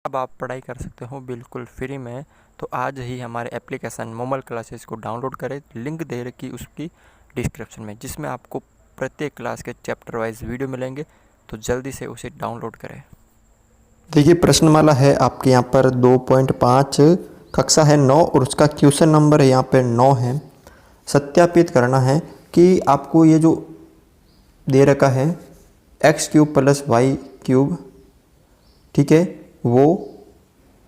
अब आप पढ़ाई कर सकते हो बिल्कुल फ्री में। तो आज ही हमारे एप्लीकेशन मोमल क्लासेस को डाउनलोड करें। लिंक दे रखी उसकी डिस्क्रिप्शन में, जिसमें आपको प्रत्येक क्लास के चैप्टर वाइज वीडियो मिलेंगे। तो जल्दी से उसे डाउनलोड करें। देखिए प्रश्नमाला है आपके यहाँ पर 2.5 कक्षा है 9 और उसका क्वेश्चन नंबर है यहाँ पे 9 है। सत्यापित करना है कि आपको ये जो दे रखा है x³ + y³, ठीक है, वो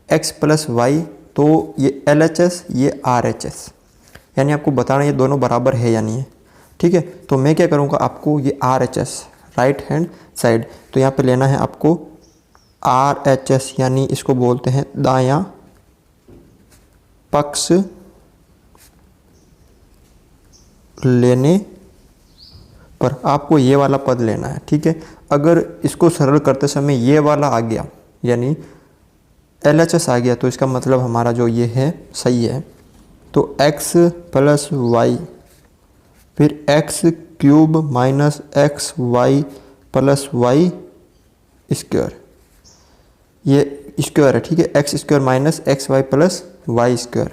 x + y, तो ये LHS ये RHS, यानी आपको बताना ये दोनों बराबर है या नहीं है। ठीक है, तो मैं क्या करूँगा, आपको ये RHS राइट हैंड साइड, तो यहाँ पे लेना है आपको RHS, यानी इसको बोलते हैं दायां पक्ष लेने पर आपको ये वाला पद लेना है। ठीक है, अगर इसको सरल करते समय ये वाला आ गया यानी LHS आ गया, तो इसका मतलब हमारा जो ये है सही है। तो x + y फिर x³ - xy + y², ये स्क्वायर है। ठीक है, x² - xy + y²।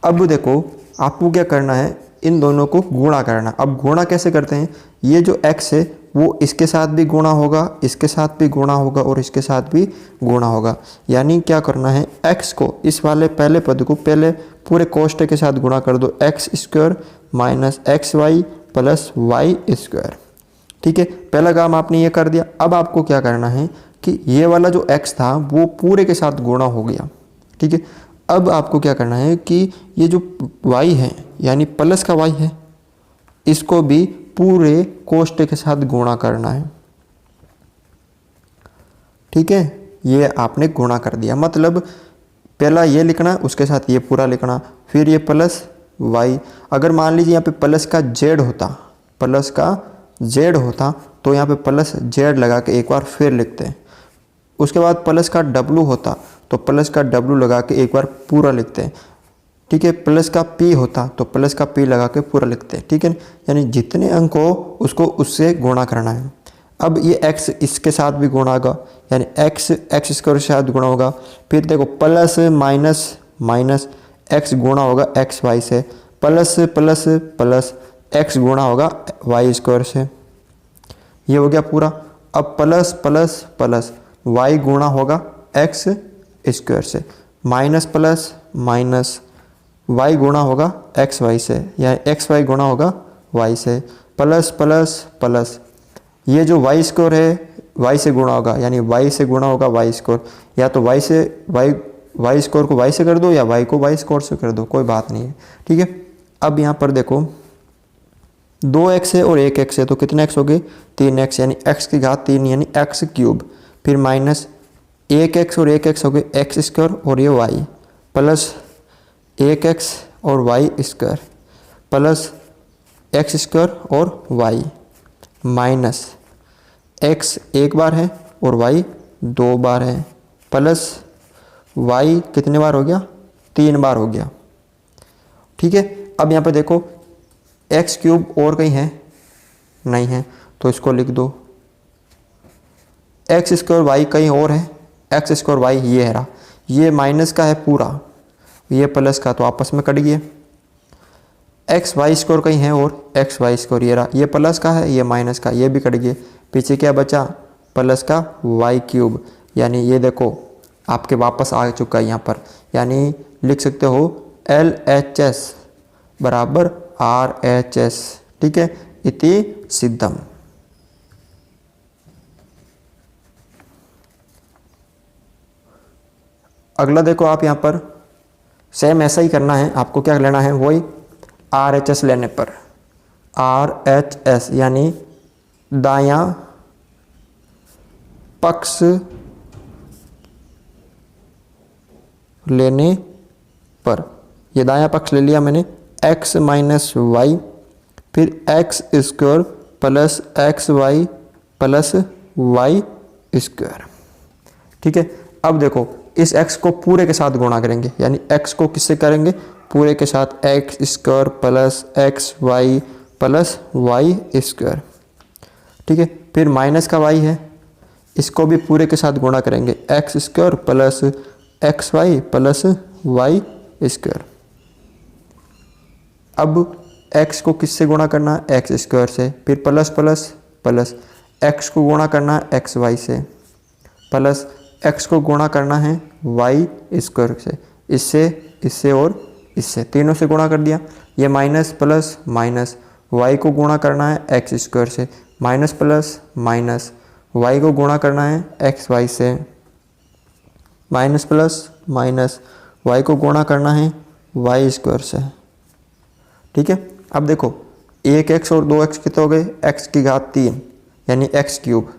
अब देखो आपको क्या करना है, इन दोनों को गुणा करना। अब गुणा कैसे करते हैं, ये जो x है वो इसके साथ भी गुणा होगा, इसके साथ भी गुणा होगा और इसके साथ भी गुणा होगा। यानी क्या करना है, x को इस वाले पहले पद को पहले पूरे कोष्ठक के साथ गुणा कर दो, x² - xy + y²। ठीक है, पहला काम आपने ये कर दिया। अब आपको क्या करना है कि ये वाला जो x था वो पूरे के साथ गुणा हो गया। ठीक है, अब आपको क्या करना है कि ये जो y है यानी प्लस का y है, इसको भी पूरे कोष्ठक के साथ गुणा करना है। ठीक है, ये आपने गुणा कर दिया, मतलब पहला ये लिखना, उसके साथ ये पूरा लिखना, फिर ये प्लस y। अगर मान लीजिए यहाँ पे प्लस का z होता, प्लस का z होता, तो यहाँ पे प्लस z लगा के एक बार फिर लिखते हैं। उसके बाद प्लस का w होता तो प्लस का w लगा के एक बार पूरा लिखते हैं। ठीक है, प्लस का p होता तो प्लस का p लगा के पूरा लिखते हैं। ठीक है, यानी जितने अंक हो उसको उससे गुणा करना है। अब ये x इसके साथ भी गुणा होगा, यानी x x² के साथ गुणा होगा। फिर देखो प्लस माइनस माइनस x गुणा होगा xy से, प्लस प्लस प्लस x गुणा होगा y² से। ये हो गया पूरा। अब प्लस प्लस प्लस y गुणा होगा x² से, माइनस प्लस माइनस y गुणा होगा xy से, या xy गुणा होगा y से, प्लस प्लस प्लस ये जो y² है y से गुणा होगा, यानी y से गुणा होगा y²। या तो y से y² को y से कर दो या y को y² से कर दो, कोई बात नहीं है। ठीक है, अब यहाँ पर देखो 2x है और 1x है, तो कितने x हो गए, 3x, यानी x³ यानी x³। फिर माइनस 1x और 1x हो गए x² और ये y, प्लस 1x और y² प्लस x² और y, माइनस x एक बार है और y 2 बार है, प्लस y कितने बार हो गया, 3 बार हो गया। ठीक है, अब यहाँ पे देखो x³ और कहीं है नहीं है, तो इसको लिख दो। x² y कहीं और है, x² y ये है रहा, ये माइनस का है पूरा, ये प्लस का, तो आपस में कट गए। xy² कहीं है और xy² ये रहा, ये प्लस का है ये माइनस का, ये भी कट गए। पीछे क्या बचा, प्लस का y³, यानी ये देखो आपके वापस आ चुका है यहाँ पर। यानी लिख सकते हो LHS बराबर RHS। ठीक है, इति सिद्धम। अगला देखो आप यहाँ पर सेम ऐसा ही करना है, आपको क्या लेना है, वही RHS लेने पर RHS यानी दायां पक्ष लेने पर, ये दायां पक्ष ले लिया मैंने, x - y फिर x² + xy + y²। ठीक है, अब देखो इस x को पूरे के साथ गुणा करेंगे, यानी x को किससे करेंगे, पूरे के साथ, x² + xy + y²। ठीक है, फिर माइनस का y है, इसको भी पूरे के साथ गुणा करेंगे, x square plus x y plus y square. अब x को किससे गुणा करना है, एक्स स्क्वायर से, फिर प्लस प्लस प्लस x को गुणा करना है एक्स वाई से, प्लस x को गुणा करना है वाई स्क्वायर से, इससे और इससे, तीनों से गुणा कर दिया। ये माइनस प्लस माइनस, y को गुणा करना है एक्स स्क्वायर से, माइनस प्लस माइनस, y को गुणा करना है एक्स वाई से, माइनस प्लस माइनस, y को गुणा करना है वाई स्क्वायर से। ठीक है, अब देखो 1x और 2x कितने हो गए, x की घात 3 यानी x क्यूब,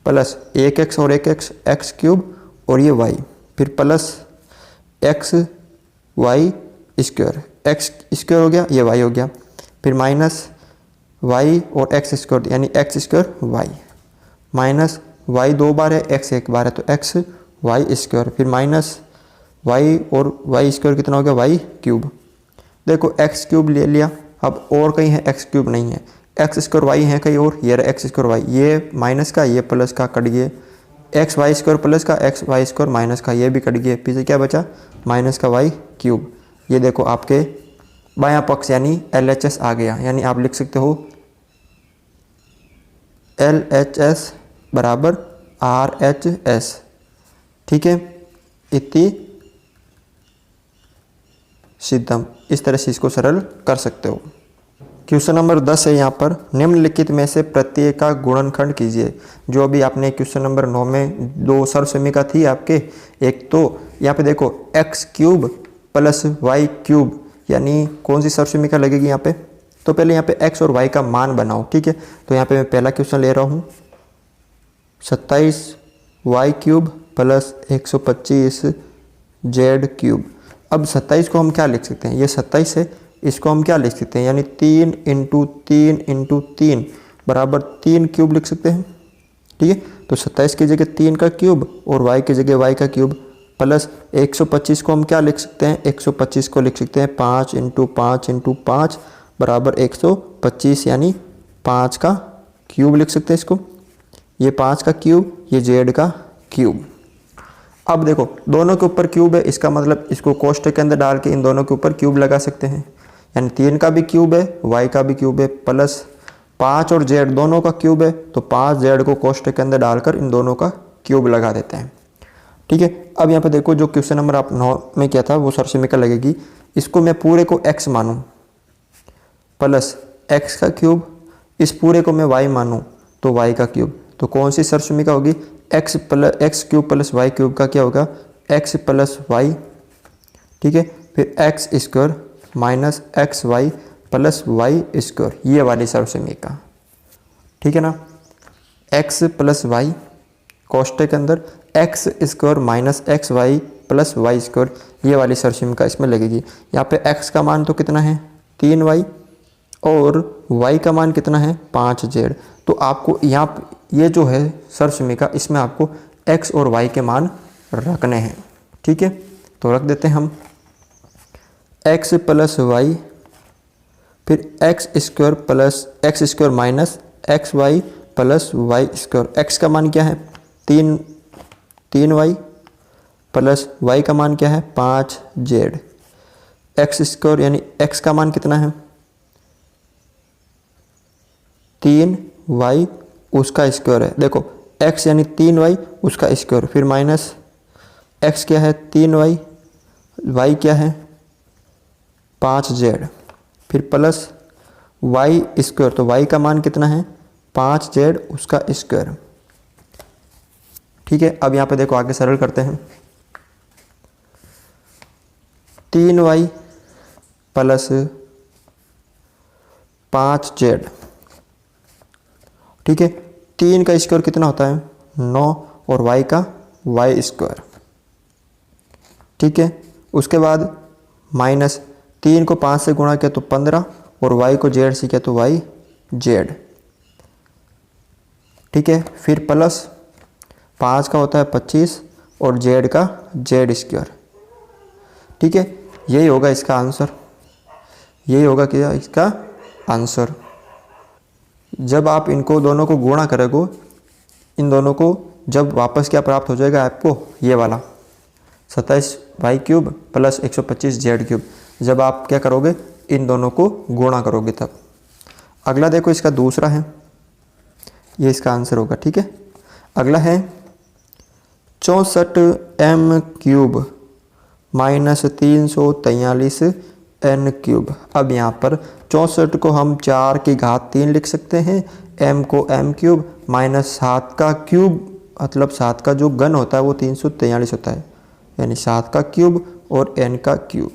प्लस 1x और 1x x क्यूब और ये y, फिर plus x y square, x square हो गया, ये y हो गया, फिर माइनस y और x स्क्वायर यानी x square y, minus y 2 बार है, x 1 बार है तो x वाई स्क्वायर, फिर माइनस y और y स्क्वायर कितना हो गया, y क्यूब। देखो x क्यूब ले लिया, अब और कहीं है x क्यूब नहीं है, x स्क्वायर y है कहीं और, ये रहा x स्क्वायर y, ये माइनस का ये प्लस का कट गए, एक्स वाई स्क्वायर प्लस का एक्स वाई स्क्वायर माइनस का ये भी कट गए, पीछे क्या बचा माइनस का y क्यूब। ये देखो आपके बायां पक्ष यानी LHS आ गया, यानी आप लिख सकते हो LHS बराबर RHS। ठीक है, इति सिद्धम, इस तरह से इसको सरल कर सकते हो। क्वेश्चन नंबर 10 है यहाँ पर, निम्नलिखित में से प्रत्येक का गुणनखंड कीजिए। जो अभी आपने क्वेश्चन नंबर 9 में 2 सर्वसमीका थी आपके, एक तो यहाँ पे देखो x cube plus y cube, यानी कौन सी सर्वसमीका लगेगी यहाँ पे, तो पहले यहाँ पे x और y का मान बनाओ। ठीक है, तो यहाँ पे मैं पहला क्वेश्चन ले रहा हूँ 27 y cube plus 125 z cube. अब 27 को हम क्या लिख सकते हैं, ये 27 है, इसको हम क्या लिख सकते हैं, यानी 3 इंटू 3 इंटू 3 बराबर 3 क्यूब लिख सकते हैं। ठीक है, तो 27 की जगह 3 का क्यूब और y की जगह y का क्यूब, प्लस 125 को हम क्या लिख सकते हैं, 125 को लिख सकते हैं 5 इंटू 5 इंटू 5 बराबर 125, यानी 5 का क्यूब लिख सकते हैं इसको, ये 5 का क्यूब, ये जेड का क्यूब। अब देखो दोनों के ऊपर क्यूब है, इसका मतलब इसको कोष्ठक के अंदर डाल के इन दोनों के ऊपर क्यूब लगा सकते हैं, यानी 3 का भी क्यूब है, y का भी क्यूब है, प्लस 5 और z दोनों का क्यूब है, तो 5z को कोष्ठक के अंदर डालकर इन दोनों का क्यूब लगा देते हैं। ठीक है, अब यहाँ पे देखो जो क्वेश्चन नंबर आप 9 में किया था वो सर्वसमीका लगेगी, इसको मैं पूरे को x मानूँ प्लस x का क्यूब, इस पूरे को मैं y मानूँ तो y का क्यूब, तो कौन सी सर्वसमीका होगी, x cube plus y cube का क्या होगा, x प्लस वाई। ठीक है, फिर x square minus x y plus y square, ये वाली सर्वसमीका। ठीक है ना, x प्लस वाई कोष्ठक के अंदर x square minus x y plus y square, ये वाली सर्वसमीका इसमें लगेगी। यहाँ पे x का मान तो कितना है 3y और y का मान कितना है 5z, तो आपको यहाँ ये जो है सर्वसमीका इसमें आपको x और y के मान रखने हैं। ठीक है, तो रख देते हैं हम x प्लस वाई, फिर x square plus x square minus x y plus y square. x का मान क्या है 3y प्लस y का मान क्या है 5z, एक्स स्क्वायर यानी x का मान कितना है 3y उसका स्क्वायर है, देखो x यानी 3y उसका स्क्वायर, फिर माइनस x क्या है 3y, y क्या है 5z, फिर प्लस y स्क्वायर, तो y का मान कितना है 5z उसका स्क्वायर। ठीक है, अब यहाँ पे देखो आगे सरल करते हैं, 3y प्लस 5z। ठीक है, 3 का स्क्वायर कितना होता है 9 और y का y स्क्वायर। ठीक है, उसके बाद माइनस 3 को 5 से गुणा किया तो 15 और y को z से किया तो y z। ठीक है, फिर प्लस 5 का होता है 25 और z का z स्क्वायर। ठीक है, यही होगा इसका आंसर, यही होगा क्या इसका आंसर। जब आप इनको दोनों को गुणा करोगे, इन दोनों को जब वापस क्या प्राप्त हो जाएगा आपको, ये वाला 27y³ प्लस 125z³। जब आप क्या करोगे, इन दोनों को गुणा करोगे तब। अगला देखो इसका दूसरा है, ये इसका आंसर होगा। ठीक है, अगला है 64m³ माइनस 343n³। अब यहाँ पर 64 को हम 4 की घात 3 लिख सकते हैं, m को m³ माइनस 7 का क्यूब, मतलब 7 का जो घन होता है वो 343 होता है, यानी 7 का क्यूब और n का क्यूब,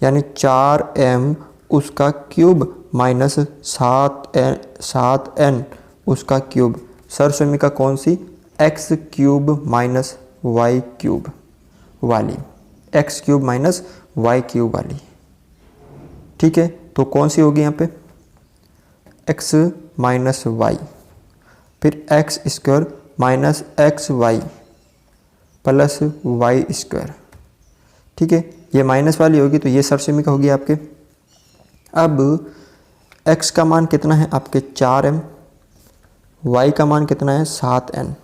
यानी 4m उसका क्यूब माइनस 7n उसका क्यूब। सरसमीका कौन सी, x³ माइनस y³ वाली, x³ माइनस y³ वाली। ठीक है, तो कौन सी होगी यहाँ पे, x माइनस वाई, फिर x² minus xy plus y²। ठीक है, ये माइनस वाली होगी तो ये सरसमीका होगी आपके। अब x का मान कितना है आपके 4m, y का मान कितना है 7n।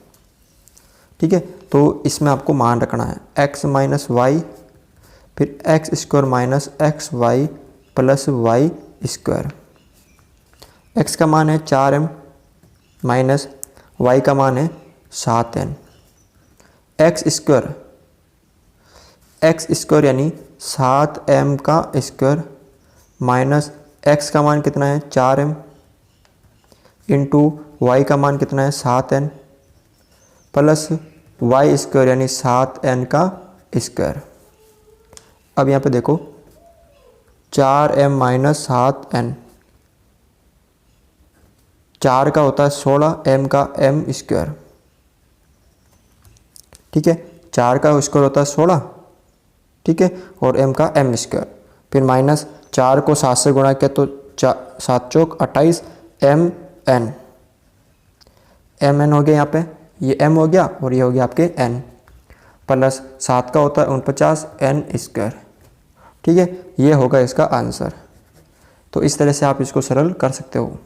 ठीक है, तो इसमें आपको मान रखना है x माइनस वाई, फिर x² minus xy plus y²। x का मान है 4m माइनस y का मान है 7n। x² यानी 7m का स्क्वायर माइनस x का मान कितना है 4m इंटू y का मान कितना है 7n प्लस y² यानी 7n का स्क्वायर। अब यहाँ पे देखो 4m माइनस 7n, 4 का होता है 16, m का m²। ठीक है, 4 का स्क्वायर होता है 16, ठीक है, और m का m²। फिर माइनस 4 को 7 से गुणा किया तो 7 चौक 28 mn हो गया, यहाँ पे ये m हो गया और ये हो गया आपके n, प्लस 7 का होता है 49 n²। ठीक है, ये होगा इसका आंसर। तो इस तरह से आप इसको सरल कर सकते हो।